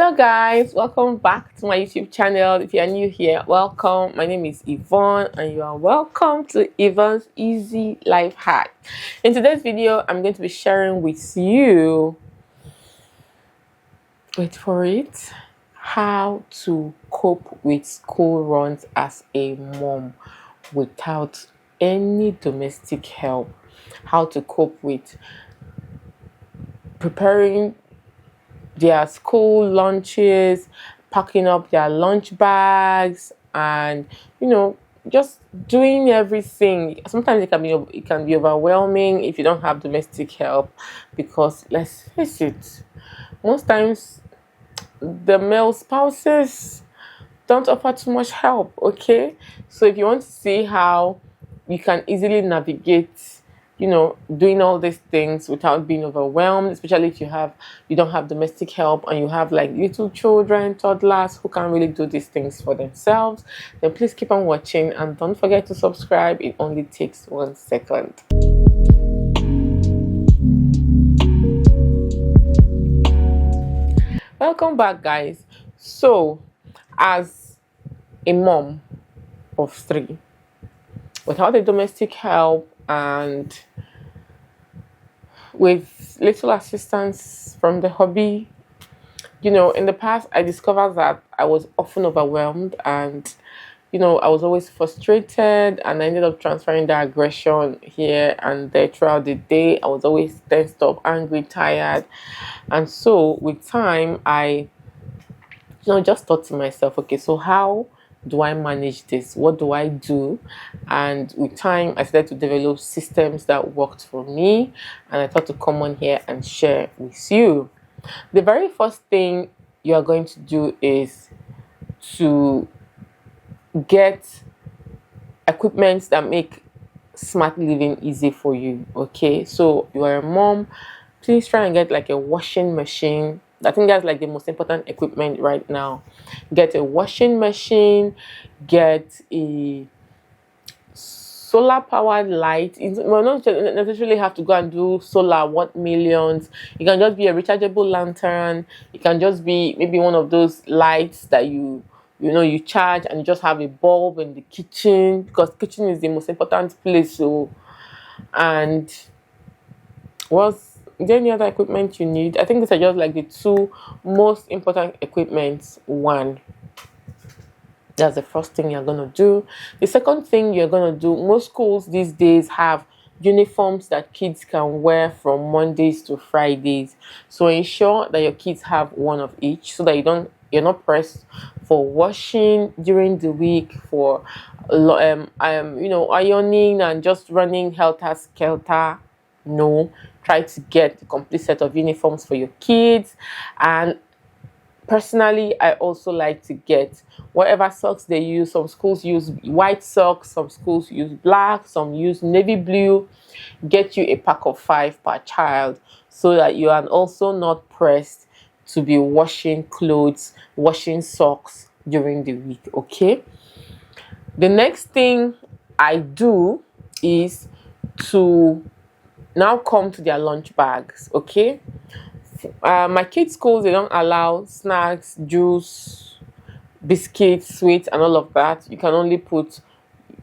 Hello guys, welcome back to my YouTube channel. If you are new here, welcome. My name is Yvonne and you are welcome to Yvonne's Easy Life Hack. In today's video, I'm going to be sharing with you, wait for it, how to cope with school runs as a mom without any domestic help. How to cope with preparing their school lunches, packing up their lunch bags, and just doing everything. Sometimes it can be overwhelming if you don't have domestic help, because let's face it, most times the male spouses don't offer too much help. Okay, so if you want to see how you can easily navigate doing all these things without being overwhelmed, especially if you don't have domestic help and you have like little children, toddlers who can't really do these things for themselves, then please keep on watching and don't forget to subscribe. It only takes 1 second. Welcome back, guys. So as a mom of 3 without a domestic help and with little assistance from the hobby, in the past I discovered that I was often overwhelmed, and I was always frustrated, and I ended up transferring the aggression here and there throughout the day. I was always tensed up, angry, tired. And so with time I just thought to myself, okay, so how do I manage this? What do I do? And with time, I started to develop systems that worked for me, and I thought to come on here and share with you. The very first thing you are going to do is to get equipment that make smart living easy for you. Okay, so you are a mom, please try and get like a washing machine. I think that's like the most important equipment right now. Get a washing machine, get a solar powered light. You don't necessarily have to go and do solar what millions. It can just be a rechargeable lantern. It can just be maybe one of those lights that you charge, and you just have a bulb in the kitchen, because kitchen is the most important place. So, and is there any other equipment you need? I think these are just like the 2 most important equipments. One, that's the first thing you're going to do. The second thing you're going to do, most schools these days have uniforms that kids can wear from Mondays to Fridays. So ensure that your kids have one of each, so that you're not pressed for washing during the week, for ironing and just running helter skelter. No, try to get the complete set of uniforms for your kids. And personally, I also like to get whatever socks they use. Some schools use white socks, some schools use black, some use navy blue. Get you a pack of 5 per child, so that you are also not pressed to be washing clothes, washing socks during the week. Okay, the next thing I do is to now come to their lunch bags. Okay, my kids' schools, they don't allow snacks, juice, biscuits, sweets, and all of that. You can only put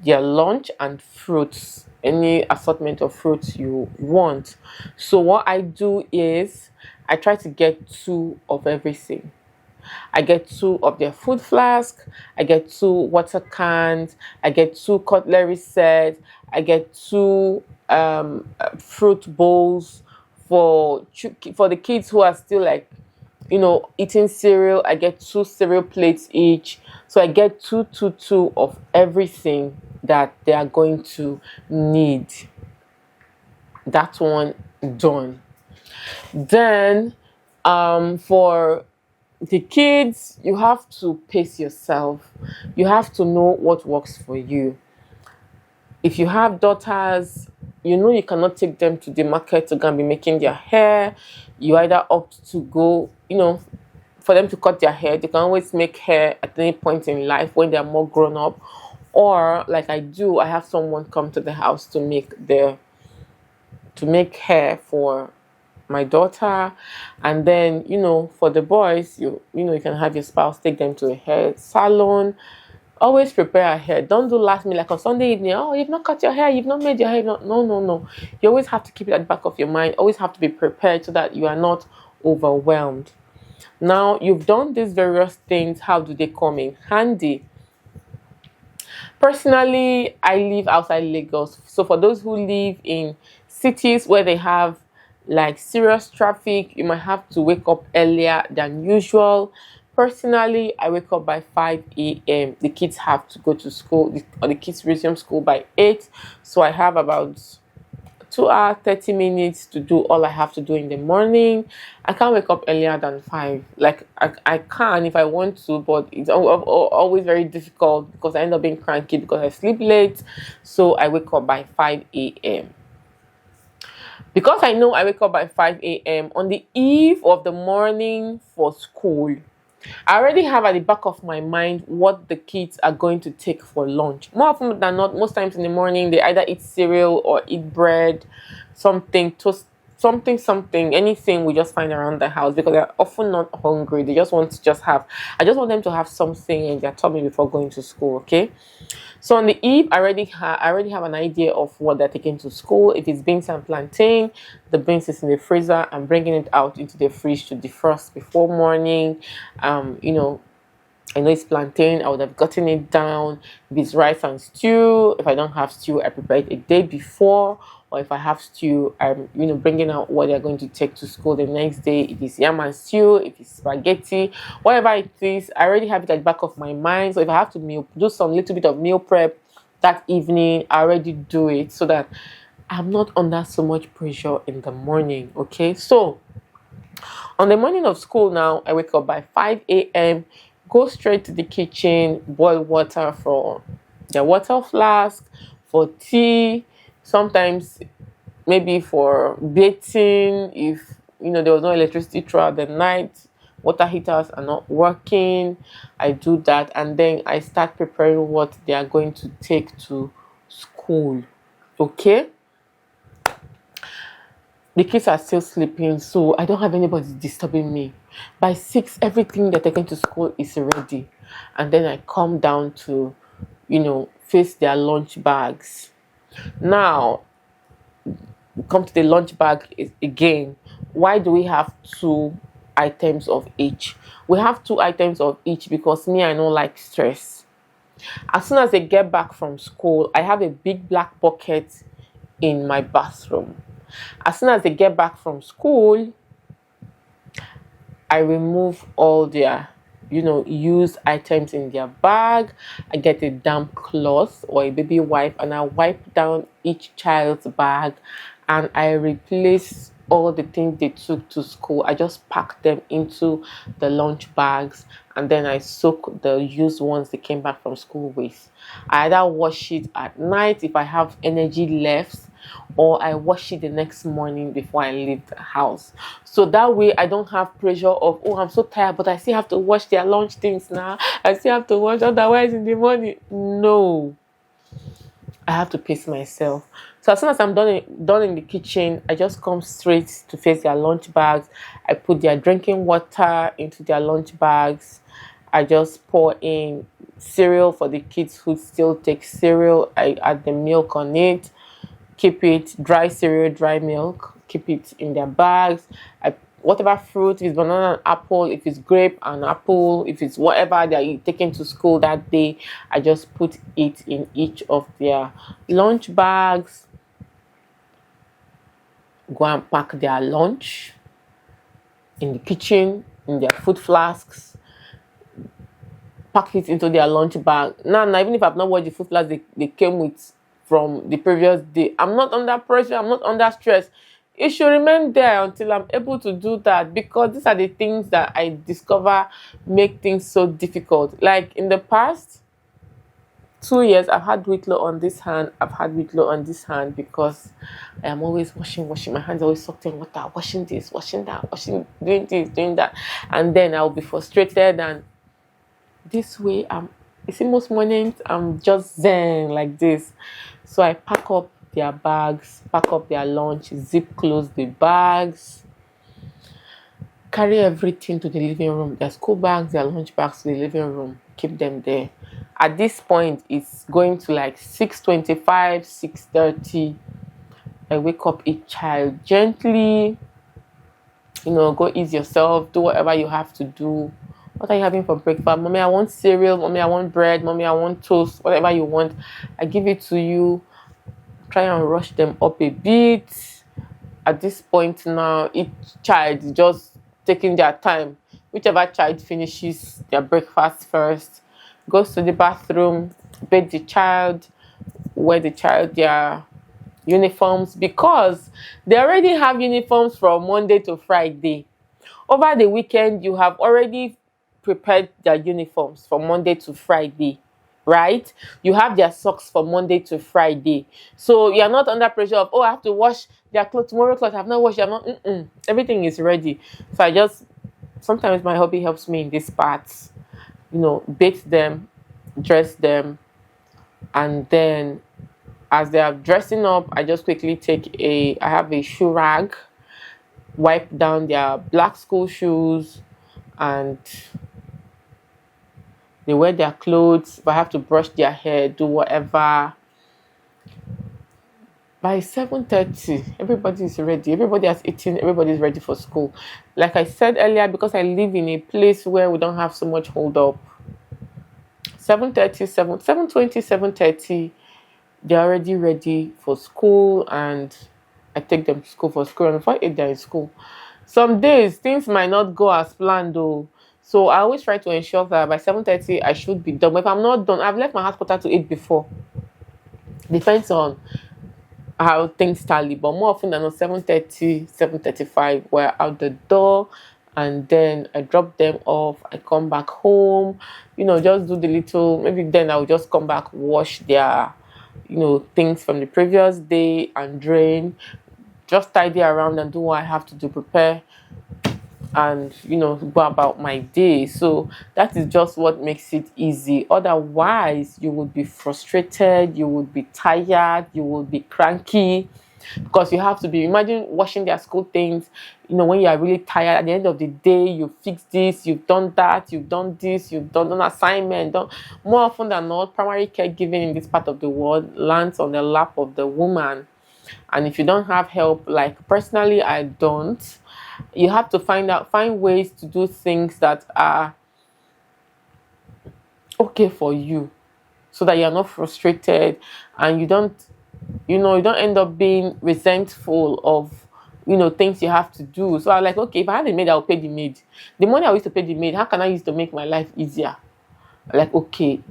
their lunch and fruits, any assortment of fruits you want. So what I do is I try to get 2 of everything. I get 2 of their food flask, I get 2 water cans, I get 2 cutlery sets, I get 2 fruit bowls for the kids who are still like eating cereal. I get 2 cereal plates each. So I get two of everything that they are going to need. That one done. Then for the kids, you have to pace yourself. You have to know what works for you. If you have daughters, you cannot take them to the market to go and be making their hair. You either opt to go, for them to cut their hair. They can always make hair at any point in life when they're more grown up. Or like I do, I have someone come to the house to make hair for my daughter. And then, for the boys, you can have your spouse take them to a hair salon. Always prepare ahead. Don't do last minute, like on Sunday evening. Oh, you've not cut your hair, you've not made your hair. No, no, no, no. You always have to keep it at the back of your mind. Always have to be prepared so that you are not overwhelmed. Now, you've done these various things. How do they come in handy? Personally, I live outside Lagos. So for those who live in cities where they have like serious traffic, you might have to wake up earlier than usual. Personally, I wake up by 5 a.m. The kids have to go to school, or the kids resume school by 8. So I have about 2 hours, 30 minutes to do all I have to do in the morning. I can't wake up earlier than 5. Like, I can if I want to, but it's always very difficult because I end up being cranky because I sleep late. So I wake up by 5 a.m. Because I know I wake up by 5 a.m. on the eve of the morning for school, I already have at the back of my mind what the kids are going to take for lunch. More often than not, most times in the morning, they either eat cereal or eat bread, something, toast, something, anything we just find around the house, because they're often not hungry. They just want to I just want them to have something in their tummy before going to school, okay? So on the eve, I already have an idea of what they're taking to school. If it's beans and plantain, the beans is in the freezer. I'm bringing it out into the fridge to defrost before morning. I know it's plantain. I would have gotten it down. If it's rice and stew, if I don't have stew, I prepare it a day before. Or if I have stew, I'm bringing out what they're going to take to school the next day. If it's yam and stew, if it's spaghetti, whatever it is, I already have it at the back of my mind. So if I have to do some little bit of meal prep that evening, I already do it so that I'm not under so much pressure in the morning. Okay, so on the morning of school now, I wake up by 5 a.m., go straight to the kitchen, boil water for their water flask, for tea, sometimes maybe for bathing. If there was no electricity throughout the night, water heaters are not working, I do that, and then I start preparing what they are going to take to school. Okay, the kids are still sleeping, so I don't have anybody disturbing me. By 6, everything they're taking to school is ready, and then I come down to face their lunch bags. Now, come to the lunch bag again. Why do we have 2 items of each? We have 2 items of each because me, I don't like stress. As soon as they get back from school, I have a big black bucket in my bathroom. As soon as they get back from school, I remove all their used items in their bag. I get a damp cloth or a baby wipe and I wipe down each child's bag, and I replace all the things they took to school. I just pack them into the lunch bags, and then I soak the used ones they came back from school with. I either wash it at night if I have energy left, or I wash it the next morning before I leave the house. So that way I don't have pressure of, oh, I'm so tired, but I still have to wash their lunch things now. I still have to wash, otherwise in the morning. No. I have to pace myself. So as soon as I'm done in the kitchen, I just come straight to face their lunch bags. I put their drinking water into their lunch bags. I just pour in cereal for the kids who still take cereal. I add the milk on it. Keep it dry cereal, dry milk. Keep it in their bags. Whatever fruit, if it's banana and apple, if it's grape and apple, if it's whatever they're taking to school that day, I just put it in each of their lunch bags. Go and pack their lunch in the kitchen, in their food flasks. Pack it into their lunch bag. Now, even if I've not watched the food flasks they came with from the previous day, I'm not under pressure, I'm not under stress. It should remain there until I'm able to do that, because these are the things that I discover make things so difficult. Like in the past 2 years, I've had weight loss on this hand, I've had weight loss on this hand, because I am always washing. My hands are always soaked in water, washing this, washing that, washing, doing this, doing that. And then I'll be frustrated, and this way, you see, most mornings, I'm just zen like this. So I pack up their bags, pack up their lunch, zip close the bags, Carry everything to the living room. Their school bags, their lunch bags to the living room. Keep them there. At this point, it's going to like 6:25, 6:30. I wake up each child gently. Go ease yourself. Do whatever you have to do. What are you having for breakfast? Mommy, I want cereal. Mommy, I want bread. Mommy, I want toast. Whatever you want, I give it to you. Try and rush them up a bit. At this point now, each child is just taking their time. Whichever child finishes their breakfast first, goes to the bathroom, bathe the child, wear the child their uniforms, because they already have uniforms from Monday to Friday. Over the weekend, you have already prepared their uniforms from Monday to Friday, right? You have their socks from Monday to Friday. So you're not under pressure of, oh, I have to wash their clothes tomorrow. Clothes I have not washed. I'm not. Everything is ready. So sometimes my hobby helps me in this part. Bathe them, dress them, and then as they are dressing up, I just quickly I have a shoe rag, wipe down their black school shoes, and they wear their clothes. If I have to brush their hair, do whatever. By 7:30, everybody is ready. Everybody has eaten. Everybody is ready for school. Like I said earlier, because I live in a place where we don't have so much hold up. 7:30, 7:20, 7:30, they're already ready for school, and I take them to school for school. And before 8, they're in school. Some days things might not go as planned though. So I always try to ensure that by 7:30 I should be done. But if I'm not done, I've left my house quarter to 8 before. Depends on how things tally. But more often than not, 7:30, 7:35, we're out the door. And then I drop them off. I come back home. Just do the little. Maybe then I'll just come back, wash their things from the previous day and drain, just tidy around and do what I have to do, prepare, and go about my day. So that is just what makes it easy. Otherwise, you would be frustrated, you would be tired, you would be cranky, because you have to be, imagine washing their school things, when you are really tired. At the end of the day, you fix this, you've done that, you've done this, you've done an assignment. More often than not, primary caregiving in this part of the world lands on the lap of the woman. And if you don't have help, like personally I don't, you have to find ways to do things that are okay for you, so that you're not frustrated, and you don't end up being resentful of things you have to do. So I'm like, okay, if I had a maid, I'll pay the maid. The money I used to pay the maid, how can I use to make my life easier? Like, okay,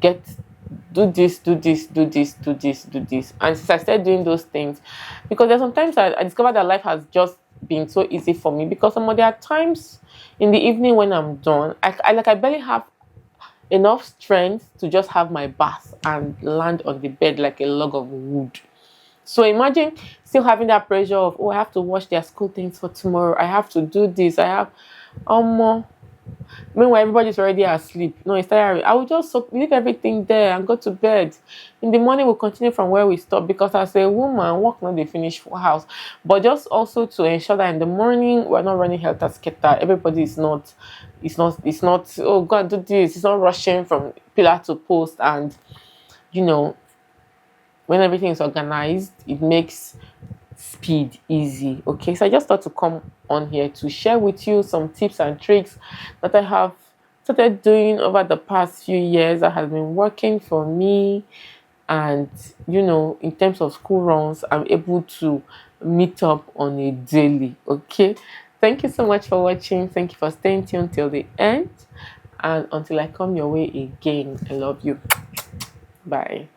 do this, do this, do this, do this, do this. And since I started doing those things, because there's sometimes I discovered that life has just been so easy for me, because there are times in the evening when I'm done, I barely have enough strength to just have my bath and land on the bed like a log of wood. So imagine still having that pressure of, oh, I have to wash their school things for tomorrow. I have to do this. Meanwhile, everybody's already asleep. No, it's tiring. I will just leave everything there and go to bed. In the morning, we'll continue from where we stop, because as a woman, work not the finish for house. But just also to ensure that in the morning, we're not running helter-skelter. Everybody is not, oh, go and do this. It's not rushing from pillar to post. And, when everything is organized, it makes speed easy. Okay, so I just thought to come on here to share with you some tips and tricks that I have started doing over the past few years that has been working for me. And in terms of school runs, I'm able to meet up on a daily. Okay, thank you so much for watching. Thank you for staying tuned till the end, and until I come your way again, I love you. Bye.